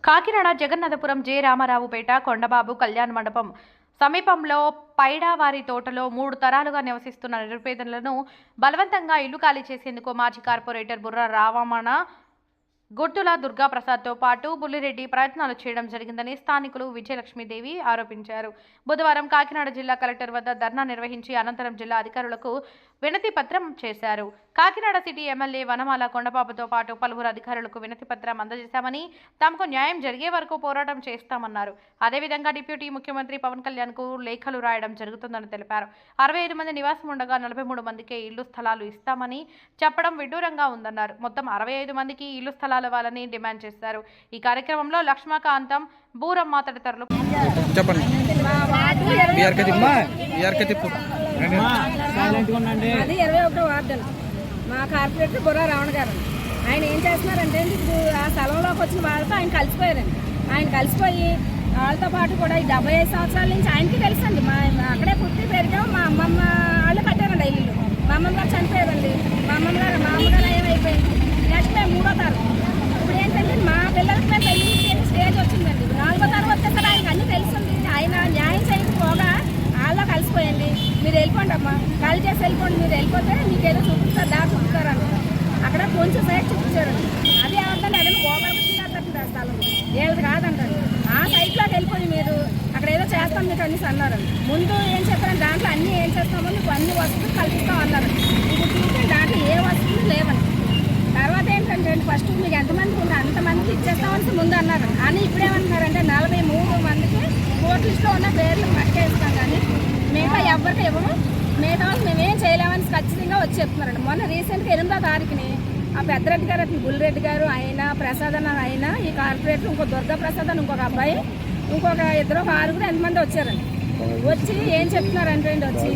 Kakinada Jagannathapuram J Ramaraopeta Kondababu కళ్యాణ మండపం సమీపంలో పైడావారి తోటలో 3 తరాలుగా నివసిస్తున్న నిరుపేదలను బలవంతంగా ఇల్లు ఖాళీ చేసేందుకు మాజీ కార్పొరేటర్ బుర్ర రావమణ గుర్తుల దుర్గాప్రసాద్తో పాటు బుల్లిరెడ్డి ప్రయత్నాలు చేయడం జరిగిందని స్థానికులు విజయలక్ష్మీదేవి ఆరోపించారు. బుధవారం కాకినాడ జిల్లా కలెక్టర్ వద్ద ధర్నా నిర్వహించి అనంతరం జిల్లా అధికారులకు వినతి పత్రం చేశారు. కాకినాడ సిటీ ఎమ్మెల్యే వనమాల కొండబాబుతో పాటు పలువురు అధికారులకు వినతి పత్రం అందజేశామని, తమకు న్యాయం జరిగే వరకు పోరాటం చేస్తామన్నారు. అదేవిధంగా డిప్యూటీ ముఖ్యమంత్రి పవన్ కళ్యాణ్కు లేఖలు రాయడం జరుగుతుందని తెలిపారు. 65 మంది నివాసం ఉండగా 43 మందికే ఇల్లు స్థలాలు ఇస్తామని చెప్పడం విడ్డూరంగా ఉందన్నారు. మొత్తం 65 మందికి ఇల్లు స్థలాలు ఇవ్వాలని డిమాండ్ చేశారు. ఈ కార్యక్రమంలో లక్ష్మకాంతం, బూరమ్మ తదితరులు మా కార్పొరేటర్ బుర్ర రావణ గారు ఆయన ఏం చేస్తున్నారంటే ఇప్పుడు ఆ స్థలంలోకి వచ్చిన వాళ్ళతో ఆయన కలిసిపోయారండి. ఆయన కలిసిపోయి వాళ్ళతో పాటు కూడా ఈ 75 సంవత్సరాల నుంచి ఆయనకి తెలుసండి. అక్కడే పుట్టి పెరిగాం. మా అమ్మమ్మ వాళ్ళు కట్టారండి ఇల్లు. మా అమ్మమ్మ గారు చనిపోయారండి. మా అమ్మగారు ఏమైపోయింది. నెక్స్ట్ మేము 3వ తరం. ఇప్పుడు ఏంటంటే మా పిల్లలకి మేము పెళ్లి స్టేజ్ వచ్చిందండి. 4వ తరం వచ్చేసరికి ఆయనకు అన్నీ తెలుస్తుంది. ఆయన న్యాయం చేయకపోగా వాళ్ళలో కలిసిపోయండి. మీరు వెళ్ళిపోండి అమ్మా, ఖాళీ చేసి వెళ్ళిపోండి, మీరు వెళ్ళిపోతే మీకేదో చూపిస్తారు, దాకా చూపుతారు అంటారు. అక్కడ కొంచెం సైడ్ చూపించారండి. అది ఏమంటారు ఏదైనా గోగలుగుతుంది స్థలం ఏది కాదంటారు. ఆ సైట్లోకి వెళ్ళిపోయి మీరు అక్కడ ఏదో చేస్తాం మీకు అన్ని అన్నారండి. ముందు ఏం చెప్పారంటే దాంట్లో అన్నీ ఏం చేస్తామో మీకు అన్ని వస్తువులు కల్పిస్తాం అన్నారండి. ఇప్పుడు చూస్తే దాంట్లో ఏ వస్తువులు లేవండి. తర్వాత ఏంటంటే ఫస్ట్ మీకు ఎంతమందికి ఉంటే అంతమందికి ఇచ్చేస్తామని ముందు అన్నారు. కానీ ఇప్పుడేమంటున్నారంటే 43 మందికి కోర్టు లిస్టులో ఉన్న పేర్లు మట్టేస్తాం, కానీ మిగతా ఎవరికి ఇవ్వము, మిగతా వాళ్ళు మేమేం చేయలేమని ఖచ్చితంగా వచ్చి చెప్తున్నారండి. మొన్న రీసెంట్గా 8వ తారీఖుని ఆ పెద్దరెడ్డి గారు, బుల్లిరెడ్డి గారు, ఆయన ప్రసాద్ అన్న, ఆయన ఈ కార్పొరేటర్, ఇంకో దుర్గా ప్రసాద్ అని ఇంకొక అబ్బాయి, ఇంకొక 6 ఎంతమంది వచ్చారండి. వచ్చి ఏం చెప్తున్నారంటే వచ్చి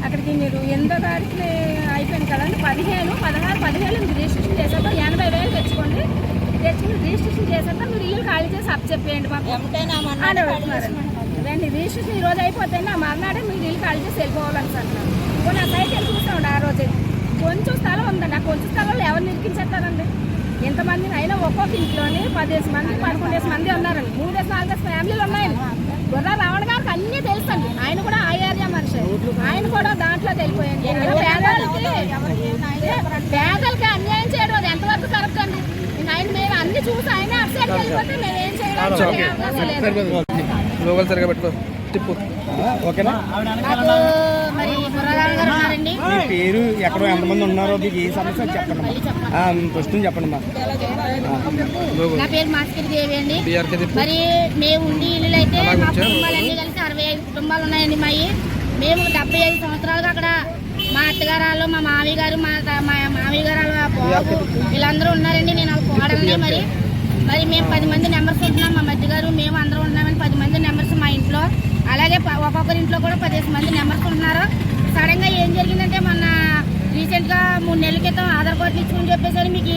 అక్కడికి మీరు 8వ తారీఖుని అయిపోయింది కదండి, 15, 16, 17 మీకు రిజిస్ట్రేషన్ చేశాక 80,000 తెచ్చుకుని రిజిస్ట్రేషన్ చేశాక మీరు ఇల్లు ఖాళీ చేసి అప్ చెప్పేయండి మాకు అని అడుగుతున్నారండి. రండి రిజిస్ట్రేషన్ ఈ రోజు అయిపోతే ఆ మర్నాడే మీరు ఇల్లు ఖాళీ చేసి వెళ్ళిపోవాలని సార్. ఇప్పుడు నా సైట్ వెళ్ళి చూస్తామండి. ఆ రోజే కొంచెం స్థలం ఉందండి. ఆ కొంచెం స్థలంలో ఎవరు నిరికించేస్తారండి? ఎంతమంది అయినా ఒక్కొక్క ఇంట్లోని 10 మంది 11 మంది ఉన్నారండి. 3-4 ఫ్యామిలీలు ఉన్నాయండి. బుర్ర రావణ గారికి అన్నీ తెలుసండి. ఆయన కూడా ఆ ఏరియా మనిషి. ఆయన కూడా దాంట్లో వెళ్ళిపోయండి. పేదలకి అన్యాయం చేయడం అది ఎంతవరకు కరెక్ట్ అండి? ఆయన మేము అన్ని చూసి ఆయన అప్సైడ్ వెళ్ళిపోతే మేము ఏం చేయలేదు. మీ పేరు ఎక్కడ ఎంతమంది ఉన్నారో మీకు ఏ సమస్య చెప్పండి, ఫస్ట్ చెప్పండి. నా పేరు మాస్కర్ దేవి అండి. మరి మేము ఉండి ఇల్లు అయితే మా కుటుంబాలన్నీ కలిసి 65 కుటుంబాలు ఉన్నాయండి. మేము 75 సంవత్సరాలుగా అక్కడ మా అత్తగారు, మా మామయ్య గారు, మా మామయ్య గారు బాబు వీళ్ళందరూ ఉన్నారండి. నేను వాళ్ళ కోడల్ని. మరి మేము 10 మంది నెంబర్స్ ఉంటున్నాం. మా మధ్య గారు మేము అందరూ ఉన్నామని 10 మంది నెంబర్స్ మా ఇంట్లో. అలాగే ఒక్కొక్కరి ఇంట్లో కూడా 15 మంది నెంబర్స్ ఉంటున్నారు. సడన్గా ఏం జరిగిందంటే మొన్న రీసెంట్గా 3 నెలల క్రితం ఆధార్ కార్డు ఇచ్చుకుని చెప్పేసి మీకు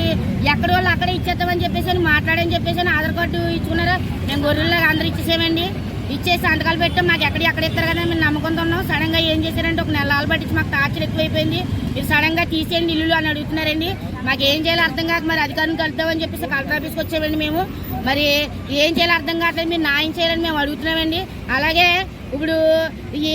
ఎక్కడి వాళ్ళు అక్కడే ఇచ్చేస్తామని చెప్పేసి మాట్లాడని చెప్పేసి ఆధార్ కార్డు ఇచ్చుకున్నారు. మేము గొర్రెల్లో అందరూ ఇచ్చేసామండి. ఇచ్చేసి సంతకాలు పెట్టాం. మాకు ఎక్కడ ఇస్తారు కదా మేము నమ్మకంతో ఉన్నాం. సడన్గా ఏం చేశారంటే 1 నెలలు పట్టించి మాకు టార్చర్ ఎక్కువైపోయింది. మీరు సడన్గా తీసేయండి ఇల్లు అని అడుగుతున్నారండి. మాకు ఏం చేయాలో అర్థం కాక మరి అధికారులను కలుద్దామని చెప్పేసి కలెక్టర్ ఆఫీస్కి వచ్చామండి. మేము మరి ఏం చేయాలో అర్థం కావట్లేదు. మీరు న్యాయం చేయాలని మేము అడుగుతున్నామండి. అలాగే ఇప్పుడు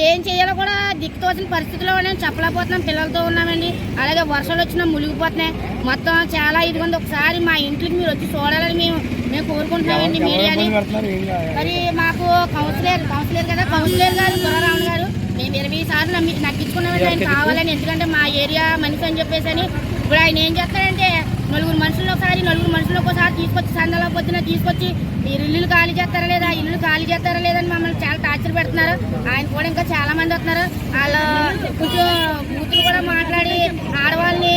ఏం చేయాలో కూడా దిక్కుతోసిన పరిస్థితిలో చెప్పలేకపోతున్నాం. పిల్లలతో ఉన్నామండి. అలాగే వర్షాలు వచ్చినా మునిగిపోతున్నాయి. మొత్తం చాలా ఇదిగోండి. ఒకసారి మా ఇంట్లోకి మీరు వచ్చి చూడాలని మేము కోరుకుంటున్నామండి మీడియాని. మరి మాకు కౌన్సిలర్ గారు బుర్రరావణ గారు మేము 20 సార్లు నక్కించుకున్నామండి ఆయన కావాలని. ఎందుకంటే మా ఏరియా మనిషి అని చెప్పేసి ఇప్పుడు ఆయన ఏం చేస్తారంటే 4 మనుషులు ఒకసారి తీసుకొచ్చి సందలో పొద్దున తీసుకొచ్చి మీరు ఇల్లు ఖాళీ చేస్తారా లేదని మమ్మల్ని చాలా టార్చర్ పెడుతున్నారు. ఆయన కూడా ఇంకా చాలా మంది వస్తున్నారు. వాళ్ళు కొంచెం కూతురు కూడా మాట్లాడి ఆడవాళ్ళని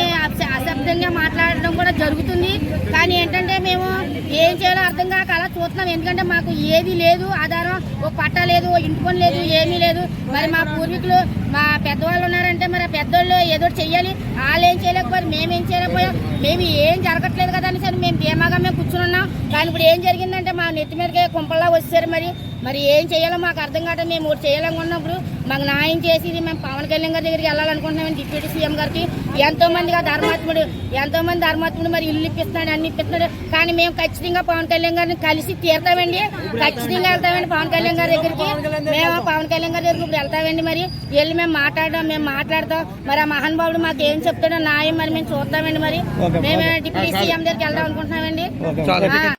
అశబ్దంగా మాట్లాడడం కూడా జరుగుతుంది. కానీ ఏంటంటే మేము ఏం చేయాలో అర్థం కాక అలా చూస్తున్నాం. ఎందుకంటే మాకు ఏది లేదు, ఆధారం, ఓ పట్ట లేదు, ఓ ఇంటి పని లేదు, ఏమీ లేదు. మరి మా పూర్వీకులు మా పెద్దవాళ్ళు ఉన్నారంటే మరి ఆ పెద్దవాళ్ళు ఏదో చెయ్యాలి. వాళ్ళు ఏం చేయలేకపోయారు, మేమేం చేయలేకపోయాం. మేము ఏం జరగట్లేదు కదా అని సరే మేము ధీమాగా కూర్చుని ఉన్నాం. కానీ ఇప్పుడు ఏం జరిగిందంటే మా నెత్తి మీదకే కుంపల్లా వచ్చారు. మరి ఏం చేయాలో మాకు అర్థం కావట్లేదు. మేము ఒకటి చేయాలనుకున్నప్పుడు మాకు న్యాయం చేసి మేము పవన్ కళ్యాణ్ గారి దగ్గరికి వెళ్ళాలనుకుంటున్నామని డిప్యూటీ సీఎం గారికి. ఎంతో మంది ధర్మాత్ముడు మరి ఇల్లు ఇప్పిస్తున్నాడు, అన్ని ఇప్పిస్తున్నాడు. కానీ మేము ఖచ్చితంగా పవన్ కళ్యాణ్ గారిని కలిసి ఇచ్చి తీరుతామండి. ఖచ్చితంగా వెళ్తామండి పవన్ కళ్యాణ్ గారి దగ్గరికి. మేము పవన్ కళ్యాణ్ గారి దగ్గరికి ఇప్పుడు వెళ్తామండి. మరి వెళ్ళి మేము మాట్లాడతాం. మరి ఆ మహానుభావుడు మాకు ఏం చెప్తాడో న్యాయం మరి మేము చూద్దామండి. మరి మేము డిప్యూటీ సీఎం దగ్గరికి వెళ్దాం అనుకుంటున్నామండి.